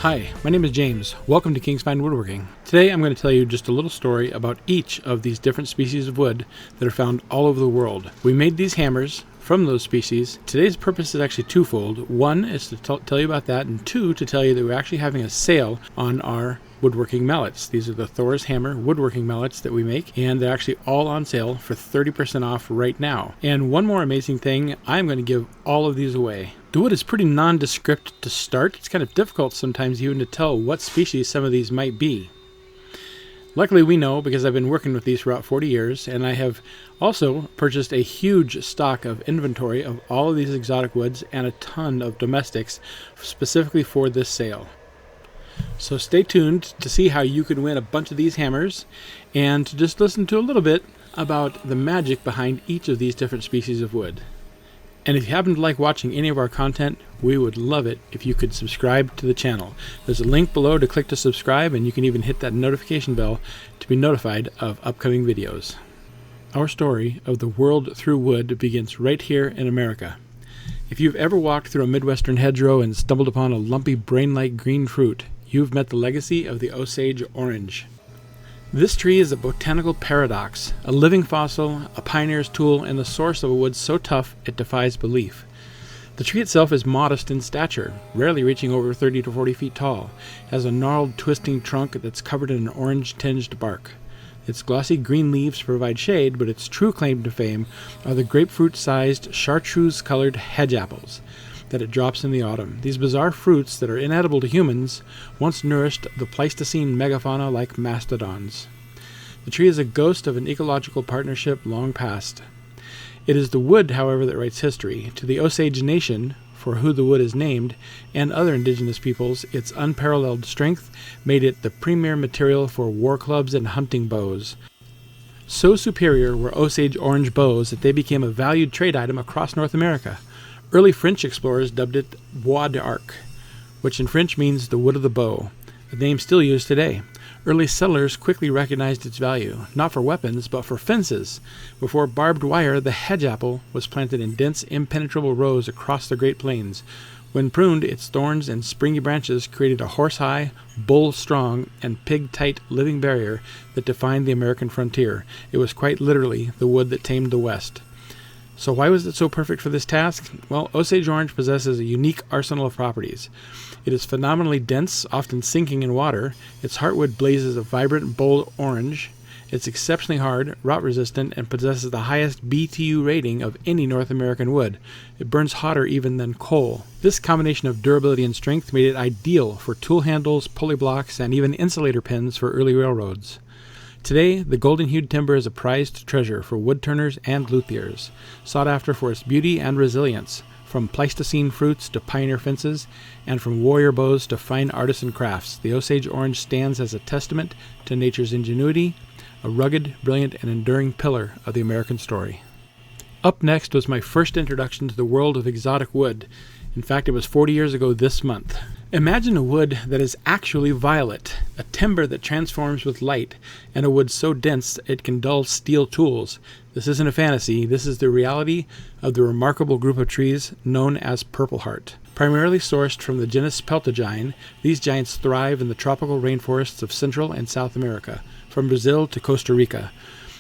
Hi, my name is James. Welcome to King's Fine Woodworking. Today I'm going to tell you just a little story about each of these different species of wood that are found all over the world. We made these hammers from those species. Today's purpose is actually twofold. One is to tell you about that, and two, to tell you that we're actually having a sale on our woodworking mallets. These are the Thor's Hammer woodworking mallets that we make, and they're actually all on sale for 30% off right now. And one more amazing thing, I'm going to give all of these away. The wood is pretty nondescript to start. It's kind of difficult sometimes even to tell what species some of these might be. Luckily we know, because I've been working with these for about 40 years, and I have also purchased a huge stock of inventory of all of these exotic woods and a ton of domestics specifically for this sale. So stay tuned to see how you can win a bunch of these hammers and to just listen to a little bit about the magic behind each of these different species of wood. And if you happen to like watching any of our content, we would love it if you could subscribe to the channel. There's a link below to click to subscribe, and you can even hit that notification bell to be notified of upcoming videos. Our story of the world through wood begins right here in America. If you've ever walked through a Midwestern hedgerow and stumbled upon a lumpy brain-like green fruit, you've met the legacy of the Osage orange. This tree is a botanical paradox, a living fossil, a pioneer's tool, and the source of a wood so tough it defies belief. The tree itself is modest in stature, rarely reaching over 30 to 40 feet tall, has a gnarled, twisting trunk that's covered in an orange-tinged bark. Its glossy green leaves provide shade, but its true claim to fame are the grapefruit-sized, chartreuse-colored hedge apples that it drops in the autumn. These bizarre fruits that are inedible to humans once nourished the Pleistocene megafauna like mastodons. The tree is a ghost of an ecological partnership long past. It is the wood, however, that writes history. To the Osage Nation, for who the wood is named, and other indigenous peoples, its unparalleled strength made it the premier material for war clubs and hunting bows. So superior were Osage orange bows that they became a valued trade item across North America. Early French explorers dubbed it bois d'arc, which in French means the wood of the bow, a name still used today. Early settlers quickly recognized its value, not for weapons, but for fences. Before barbed wire, the hedge apple was planted in dense, impenetrable rows across the Great Plains. When pruned, its thorns and springy branches created a horse-high, bull-strong, and pig-tight living barrier that defined the American frontier. It was quite literally the wood that tamed the West. So why was it so perfect for this task? Well, Osage orange possesses a unique arsenal of properties. It is phenomenally dense, often sinking in water. Its heartwood blazes a vibrant, bold orange. It's exceptionally hard, rot-resistant, and possesses the highest BTU rating of any North American wood. It burns hotter even than coal. This combination of durability and strength made it ideal for tool handles, pulley blocks, and even insulator pins for early railroads. Today, the golden-hued timber is a prized treasure for woodturners and luthiers, sought after for its beauty and resilience, from Pleistocene fruits to pioneer fences, and from warrior bows to fine artisan crafts. The Osage orange stands as a testament to nature's ingenuity, a rugged, brilliant, and enduring pillar of the American story. Up next was my first introduction to the world of exotic wood. In fact, it was 40 years ago this month. Imagine a wood that is actually violet, a timber that transforms with light, and a wood so dense it can dull steel tools. This isn't a fantasy, this is the reality of the remarkable group of trees known as Purple Heart. Primarily sourced from the genus Peltogyne, these giants thrive in the tropical rainforests of Central and South America, from Brazil to Costa Rica.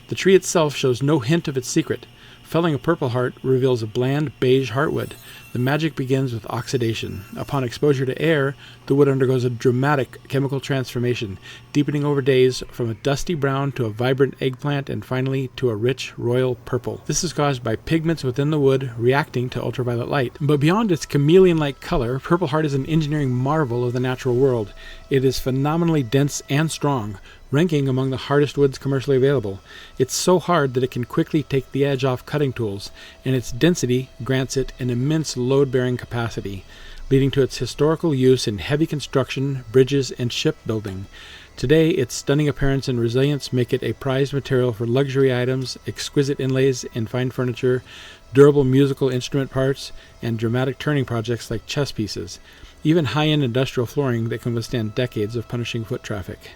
The tree itself shows no hint of its secret. Felling a Purple Heart reveals a bland beige heartwood. The magic begins with oxidation. Upon exposure to air, the wood undergoes a dramatic chemical transformation, deepening over days from a dusty brown to a vibrant eggplant and finally to a rich royal purple. This is caused by pigments within the wood reacting to ultraviolet light. But beyond its chameleon-like color, Purple Heart is an engineering marvel of the natural world. It is phenomenally dense and strong, ranking among the hardest woods commercially available. It's so hard that it can quickly take the edge off cutting tools, and its density grants it an immense load-bearing capacity, leading to its historical use in heavy construction, bridges, and shipbuilding. Today, its stunning appearance and resilience make it a prized material for luxury items, exquisite inlays in fine furniture, durable musical instrument parts, and dramatic turning projects like chess pieces, even high-end industrial flooring that can withstand decades of punishing foot traffic.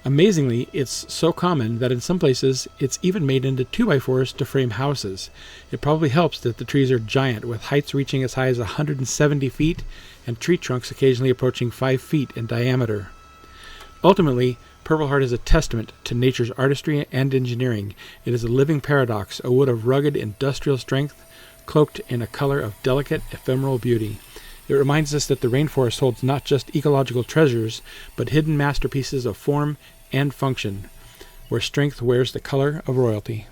Amazingly, it's so common that in some places it's even made into 2x4s to frame houses. It probably helps that the trees are giant, with heights reaching as high as 170 feet and tree trunks occasionally approaching 5 feet in diameter. Ultimately, Purple Heart is a testament to nature's artistry and engineering. It is a living paradox, a wood of rugged industrial strength, cloaked in a color of delicate, ephemeral beauty. It reminds us that the rainforest holds not just ecological treasures, but hidden masterpieces of form and function, where strength wears the color of royalty.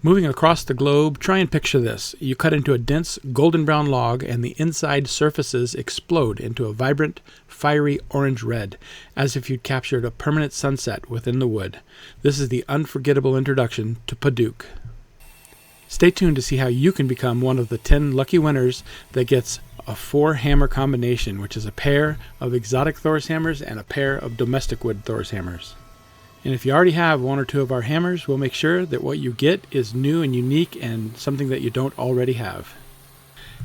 Moving across the globe, try and picture this. You cut into a dense golden brown log and the inside surfaces explode into a vibrant, fiery orange-red, as if you'd captured a permanent sunset within the wood. This is the unforgettable introduction to Paduk. Stay tuned to see how you can become one of the 10 lucky winners that gets a 4-hammer combination, which is a pair of exotic Thor's hammers and a pair of domestic wood Thor's hammers. And if you already have one or two of our hammers, we'll make sure that what you get is new and unique and something that you don't already have.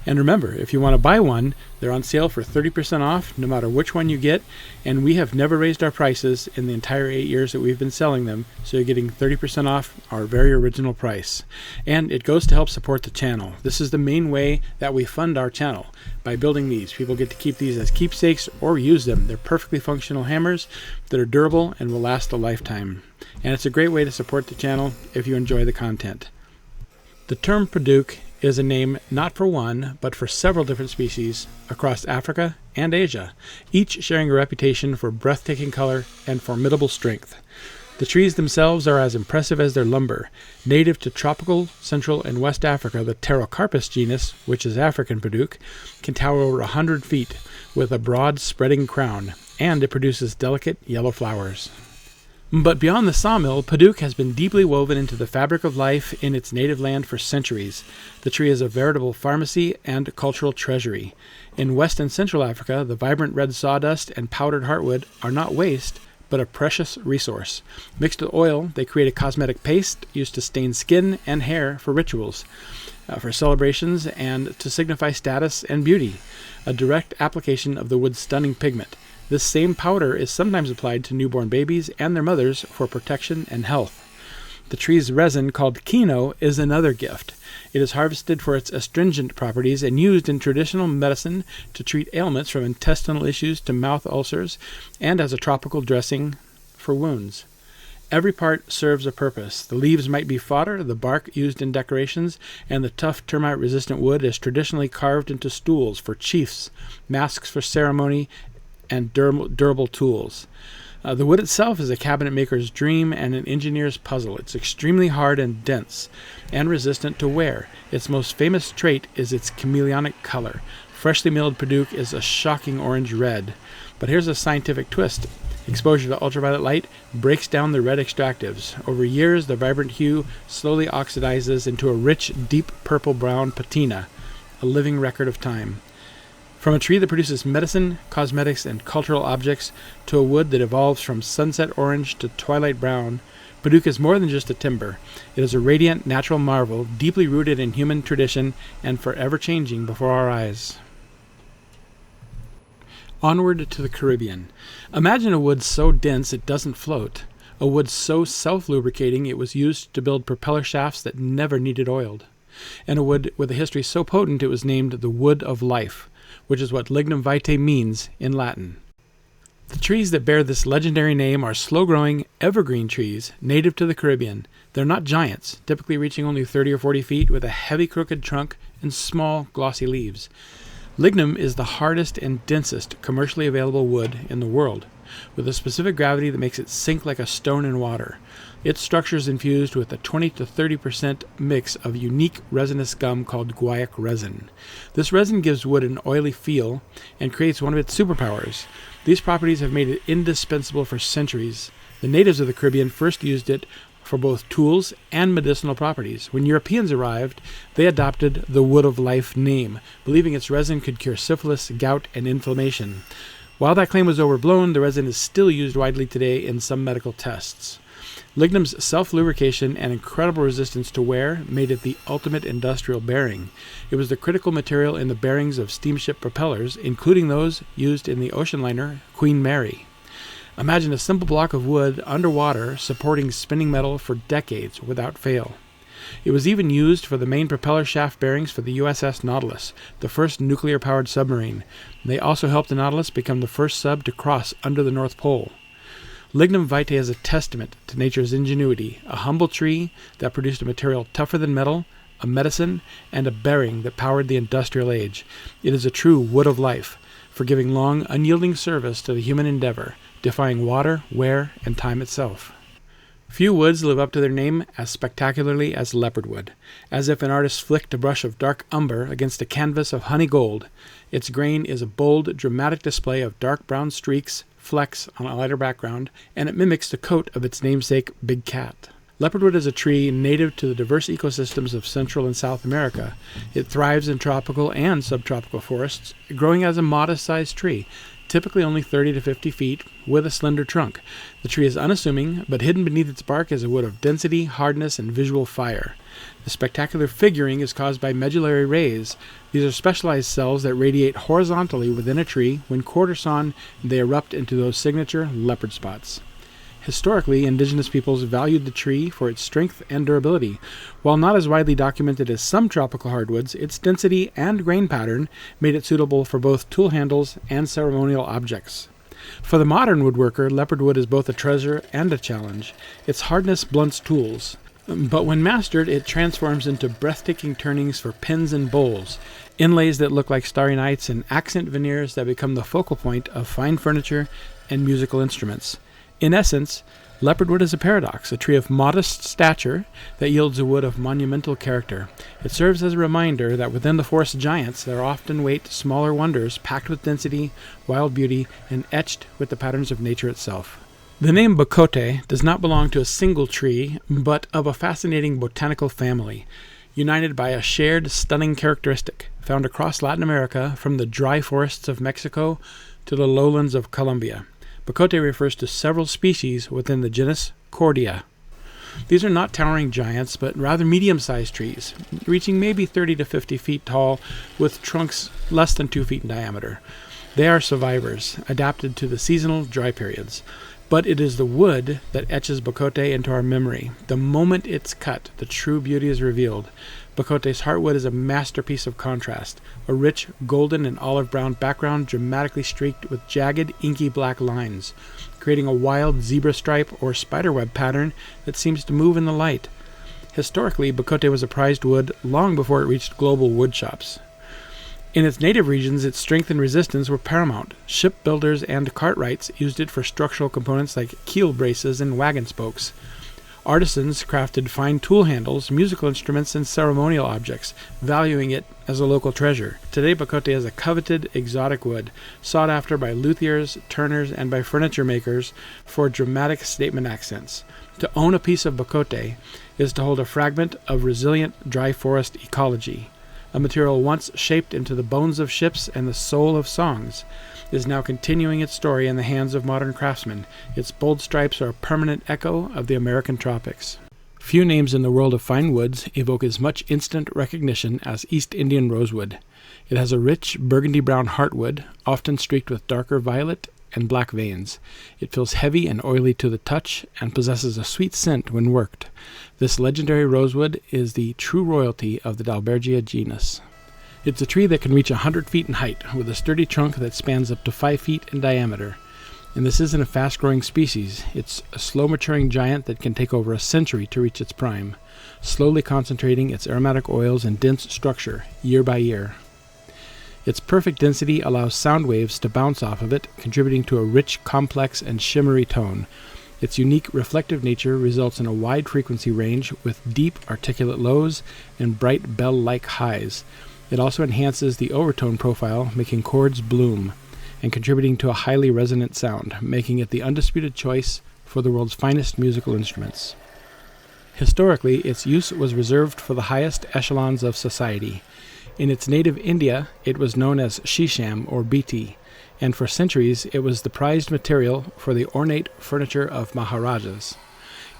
And remember, if you want to buy one, they're on sale for 30% off no matter which one you get, and we have never raised our prices in the entire 8 years that we've been selling them, so you're getting 30% off our very original price. And it goes to help support the channel. This is the main way that we fund our channel, by building these. People get to keep these as keepsakes or use them. They're perfectly functional hammers that are durable and will last a lifetime. And it's a great way to support the channel if you enjoy the content. The term Paduk is a name not for one, but for several different species across Africa and Asia, each sharing a reputation for breathtaking color and formidable strength. The trees themselves are as impressive as their lumber. Native to tropical Central and West Africa, the Pterocarpus genus, which is African Paduk, can tower over 100 feet with a broad spreading crown, and it produces delicate yellow flowers. But beyond the sawmill, Paduk has been deeply woven into the fabric of life in its native land for centuries. The tree is a veritable pharmacy and cultural treasury. In West and Central Africa, the vibrant red sawdust and powdered heartwood are not waste, but a precious resource. Mixed with oil, they create a cosmetic paste used to stain skin and hair for rituals, for celebrations, and to signify status and beauty, a direct application of the wood's stunning pigment. This same powder is sometimes applied to newborn babies and their mothers for protection and health. The tree's resin, called kino, is another gift. It is harvested for its astringent properties and used in traditional medicine to treat ailments from intestinal issues to mouth ulcers, and as a tropical dressing for wounds. Every part serves a purpose. The leaves might be fodder, the bark used in decorations, and the tough termite-resistant wood is traditionally carved into stools for chiefs, masks for ceremony, and durable tools. The wood itself is a cabinet maker's dream and an engineer's puzzle. It's extremely hard and dense and resistant to wear. Its most famous trait is its chameleonic color. Freshly milled Paduk is a shocking orange red. But here's a scientific twist. Exposure to ultraviolet light breaks down the red extractives. Over years, the vibrant hue slowly oxidizes into a rich, deep purple-brown patina, a living record of time. From a tree that produces medicine, cosmetics, and cultural objects to a wood that evolves from sunset orange to twilight brown, Paduk is more than just a timber. It is a radiant, natural marvel, deeply rooted in human tradition and forever changing before our eyes. Onward to the Caribbean. Imagine a wood so dense it doesn't float. A wood so self-lubricating it was used to build propeller shafts that never needed oiled. And a wood with a history so potent it was named the Wood of Life, which is what Lignum vitae means in Latin. The trees that bear this legendary name are slow-growing, evergreen trees native to the Caribbean. They're not giants, typically reaching only 30 or 40 feet, with a heavy crooked trunk and small, glossy leaves. Lignum is the hardest and densest commercially available wood in the world, with a specific gravity that makes it sink like a stone in water. Its structure is infused with a 20 to 30% mix of unique resinous gum called guaiac resin. This resin gives wood an oily feel and creates one of its superpowers. These properties have made it indispensable for centuries. The natives of the Caribbean first used it for both tools and medicinal properties. When Europeans arrived, they adopted the Wood of Life name, believing its resin could cure syphilis, gout, and inflammation. While that claim was overblown, the resin is still used widely today in some medical tests. Lignum's self-lubrication and incredible resistance to wear made it the ultimate industrial bearing. It was the critical material in the bearings of steamship propellers, including those used in the ocean liner Queen Mary. Imagine a simple block of wood underwater supporting spinning metal for decades without fail. It was even used for the main propeller shaft bearings for the USS Nautilus, the first nuclear-powered submarine. They also helped the Nautilus become the first sub to cross under the North Pole. Lignum vitae is a testament to nature's ingenuity, a humble tree that produced a material tougher than metal, a medicine, and a bearing that powered the industrial age. It is a true wood of life, for giving long, unyielding service to the human endeavor, defying water, wear, and time itself. Few woods live up to their name as spectacularly as leopardwood. As if an artist flicked a brush of dark umber against a canvas of honey gold, its grain is a bold, dramatic display of dark brown streaks, flecks on a lighter background, and it mimics the coat of its namesake big cat. Leopardwood is a tree native to the diverse ecosystems of Central and South America. It thrives in tropical and subtropical forests, growing as a modest-sized tree, typically only 30 to 50 feet, with a slender trunk. The tree is unassuming, but hidden beneath its bark is a wood of density, hardness, and visual fire. The spectacular figuring is caused by medullary rays. These are specialized cells that radiate horizontally within a tree. When quarter-sawn, they erupt into those signature leopard spots. Historically, indigenous peoples valued the tree for its strength and durability. While not as widely documented as some tropical hardwoods, its density and grain pattern made it suitable for both tool handles and ceremonial objects. For the modern woodworker, leopardwood is both a treasure and a challenge. Its hardness blunts tools, but when mastered, it transforms into breathtaking turnings for pins and bowls, inlays that look like starry nights, and accent veneers that become the focal point of fine furniture and musical instruments. In essence, leopardwood is a paradox, a tree of modest stature that yields a wood of monumental character. It serves as a reminder that within the forest giants there often wait smaller wonders packed with density, wild beauty, and etched with the patterns of nature itself. The name Bakote does not belong to a single tree, but of a fascinating botanical family, united by a shared stunning characteristic found across Latin America from the dry forests of Mexico to the lowlands of Colombia. Bakote refers to several species within the genus Cordia. These are not towering giants, but rather medium-sized trees, reaching maybe 30 to 50 feet tall, with trunks less than 2 feet in diameter. They are survivors, adapted to the seasonal dry periods. But it is the wood that etches Bakote into our memory. The moment it's cut, the true beauty is revealed. Bakote's heartwood is a masterpiece of contrast, a rich golden and olive brown background dramatically streaked with jagged, inky black lines, creating a wild zebra stripe or spiderweb pattern that seems to move in the light. Historically, Bakote was a prized wood long before it reached global wood shops. In its native regions, its strength and resistance were paramount. Shipbuilders and cartwrights used it for structural components like keel braces and wagon spokes. Artisans crafted fine tool handles, musical instruments, and ceremonial objects, valuing it as a local treasure. Today, Bakote is a coveted, exotic wood, sought after by luthiers, turners, and by furniture makers for dramatic statement accents. To own a piece of Bakote is to hold a fragment of resilient dry forest ecology. A material once shaped into the bones of ships and the soul of songs is now continuing its story in the hands of modern craftsmen. Its bold stripes are a permanent echo of the American tropics. Few names in the world of fine woods evoke as much instant recognition as East Indian rosewood. It has a rich burgundy-brown heartwood, often streaked with darker violet and black veins. It feels heavy and oily to the touch and possesses a sweet scent when worked. This legendary rosewood is the true royalty of the Dalbergia genus. It's a tree that can reach 100 feet in height, with a sturdy trunk that spans up to 5 feet in diameter. And this isn't a fast-growing species. It's a slow-maturing giant that can take over a century to reach its prime, slowly concentrating its aromatic oils and dense structure year by year. Its perfect density allows sound waves to bounce off of it, contributing to a rich, complex, and shimmery tone. Its unique reflective nature results in a wide frequency range with deep, articulate lows and bright bell-like highs. It also enhances the overtone profile, making chords bloom, and contributing to a highly resonant sound, making it the undisputed choice for the world's finest musical instruments. Historically, its use was reserved for the highest echelons of society. In its native India, it was known as shisham or biti, and for centuries it was the prized material for the ornate furniture of Maharajas,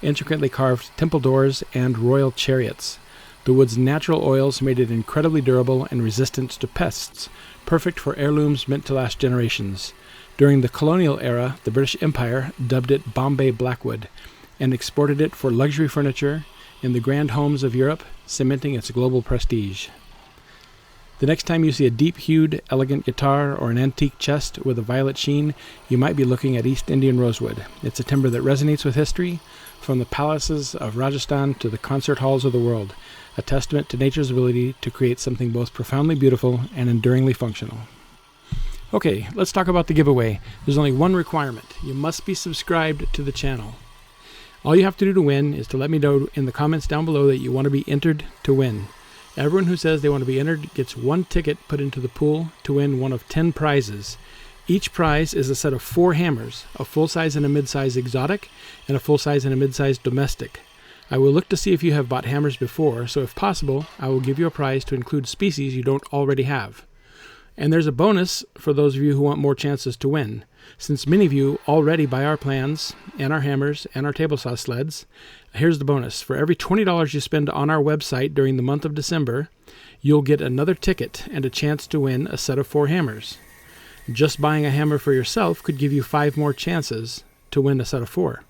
intricately carved temple doors, and royal chariots. The wood's natural oils made it incredibly durable and resistant to pests, perfect for heirlooms meant to last generations. During the colonial era, the British Empire dubbed it Bombay Blackwood and exported it for luxury furniture in the grand homes of Europe, cementing its global prestige. The next time you see a deep-hued, elegant guitar or an antique chest with a violet sheen, you might be looking at East Indian rosewood. It's a timber that resonates with history, from the palaces of Rajasthan to the concert halls of the world, a testament to nature's ability to create something both profoundly beautiful and enduringly functional. Okay, let's talk about the giveaway. There's only one requirement. You must be subscribed to the channel. All you have to do to win is to let me know in the comments down below that you want to be entered to win. Everyone who says they want to be entered gets one ticket put into the pool to win one of 10 prizes. Each prize is a set of 4 hammers, a full-size and a mid-size exotic, and a full-size and a mid-size domestic. I will look to see if you have bought hammers before, so if possible, I will give you a prize to include species you don't already have. And there's a bonus for those of you who want more chances to win. Since many of you already buy our plans and our hammers and our table saw sleds, here's the bonus. For every $20 you spend on our website during the month of December, you'll get another ticket and a chance to win a set of 4 hammers. Just buying a hammer for yourself could give you 5 more chances to win a set of 4.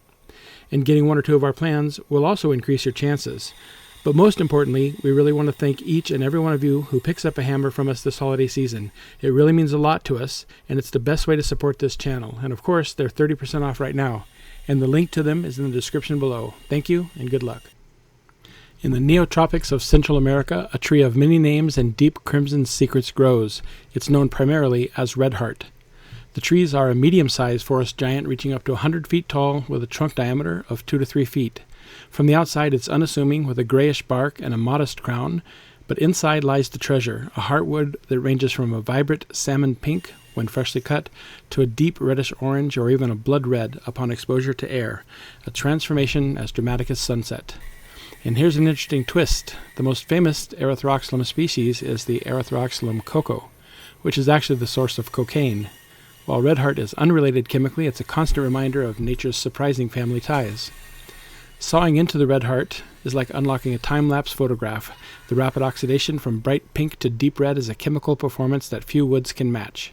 And getting 1 or 2 of our plans will also increase your chances. But most importantly, we really want to thank each and every one of you who picks up a hammer from us this holiday season. It really means a lot to us, and it's the best way to support this channel. And of course, they're 30% off right now, and the link to them is in the description below. Thank you, and good luck. In the neotropics of Central America, a tree of many names and deep crimson secrets grows. It's known primarily as redheart. The trees are a medium-sized forest giant reaching up to 100 feet tall with a trunk diameter of 2 to 3 feet. From the outside, it's unassuming with a grayish bark and a modest crown, but inside lies the treasure, a heartwood that ranges from a vibrant salmon pink when freshly cut to a deep reddish orange or even a blood red upon exposure to air, a transformation as dramatic as sunset. And here's an interesting twist. The most famous Erythroxylum species is the Erythroxylum coco, which is actually the source of cocaine. While redheart is unrelated chemically, it's a constant reminder of nature's surprising family ties. Sawing into the redheart is like unlocking a time-lapse photograph. The rapid oxidation from bright pink to deep red is a chemical performance that few woods can match.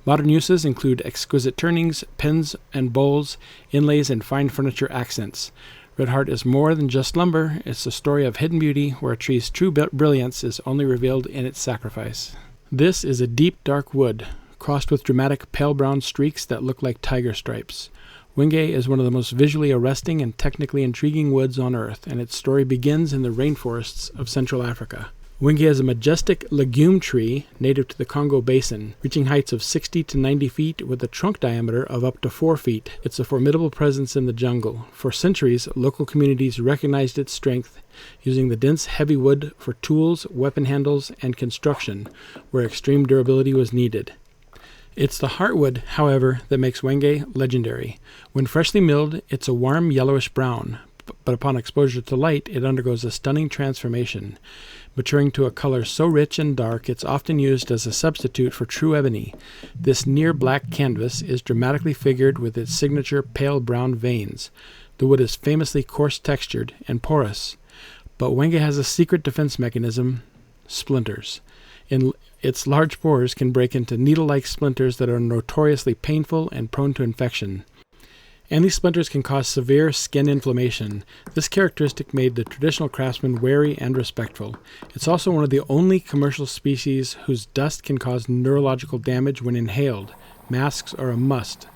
Modern uses include exquisite turnings, pens and bowls, inlays, and fine furniture accents. Redheart is more than just lumber. It's a story of hidden beauty where a tree's true brilliance is only revealed in its sacrifice. This is a deep, dark wood, crossed with dramatic pale brown streaks that look like tiger stripes. Wenge is one of the most visually arresting and technically intriguing woods on Earth, and its story begins in the rainforests of Central Africa. Wenge is a majestic legume tree native to the Congo Basin, reaching heights of 60 to 90 feet with a trunk diameter of up to 4 feet. It's a formidable presence in the jungle. For centuries, local communities recognized its strength, using the dense, heavy wood for tools, weapon handles, and construction, where extreme durability was needed. It's the heartwood, however, that makes Wenge legendary. When freshly milled, it's a warm yellowish brown, but upon exposure to light, it undergoes a stunning transformation, maturing to a color so rich and dark it's often used as a substitute for true ebony. This near-black canvas is dramatically figured with its signature pale brown veins. The wood is famously coarse-textured and porous, but Wenge has a secret defense mechanism: splinters. Its large pores can break into needle-like splinters that are notoriously painful and prone to infection. And these splinters can cause severe skin inflammation. This characteristic made the traditional craftsman wary and respectful. It's also one of the only commercial species whose dust can cause neurological damage when inhaled. Masks are a must.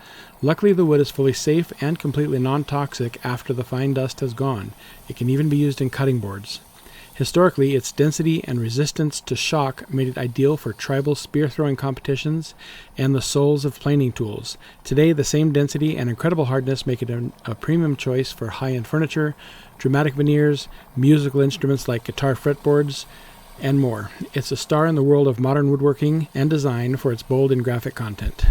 Luckily, the wood is fully safe and completely non-toxic after the fine dust has gone. It can even be used in cutting boards. Historically, its density and resistance to shock made it ideal for tribal spear-throwing competitions and the soles of planing tools. Today, the same density and incredible hardness make it a premium choice for high-end furniture, dramatic veneers, musical instruments like guitar fretboards, and more. It's a star in the world of modern woodworking and design for its bold and graphic content.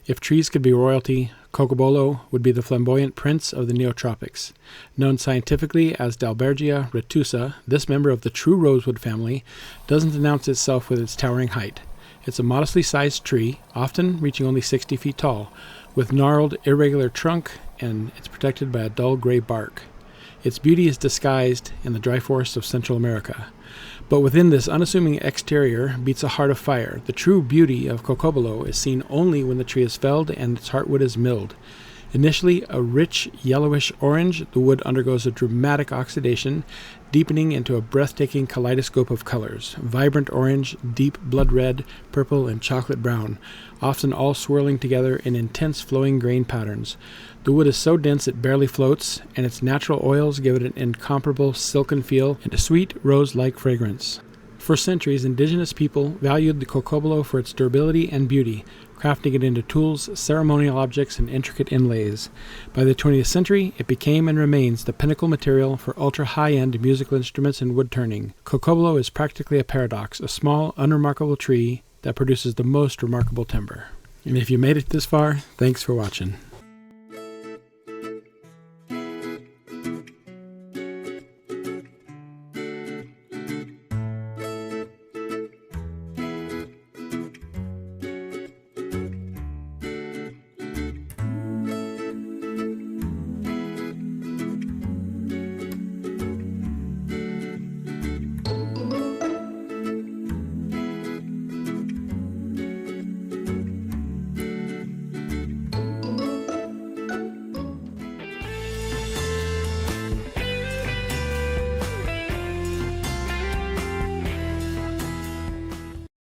If trees could be royalty, Cocobolo would be the flamboyant prince of the neotropics. Known scientifically as Dalbergia retusa, this member of the true rosewood family doesn't announce itself with its towering height. It's a modestly sized tree, often reaching only 60 feet tall, with gnarled, irregular trunk, and it's protected by a dull gray bark. Its beauty is disguised in the dry forests of Central America. But within this unassuming exterior beats a heart of fire. The true beauty of Cocobolo is seen only when the tree is felled and its heartwood is milled. Initially a rich yellowish orange, the wood undergoes a dramatic oxidation, deepening into a breathtaking kaleidoscope of colors: vibrant orange, deep blood red, purple, and chocolate brown, often all swirling together in intense flowing grain patterns. The wood is so dense it barely floats, and its natural oils give it an incomparable silken feel and a sweet rose-like fragrance. For centuries, indigenous people valued the Cocobolo for its durability and beauty, crafting it into tools, ceremonial objects, and intricate inlays. By the 20th century, it became and remains the pinnacle material for ultra-high-end musical instruments and wood turning. Cocobolo is practically a paradox, a small, unremarkable tree that produces the most remarkable timber. And if you made it this far, thanks for watching.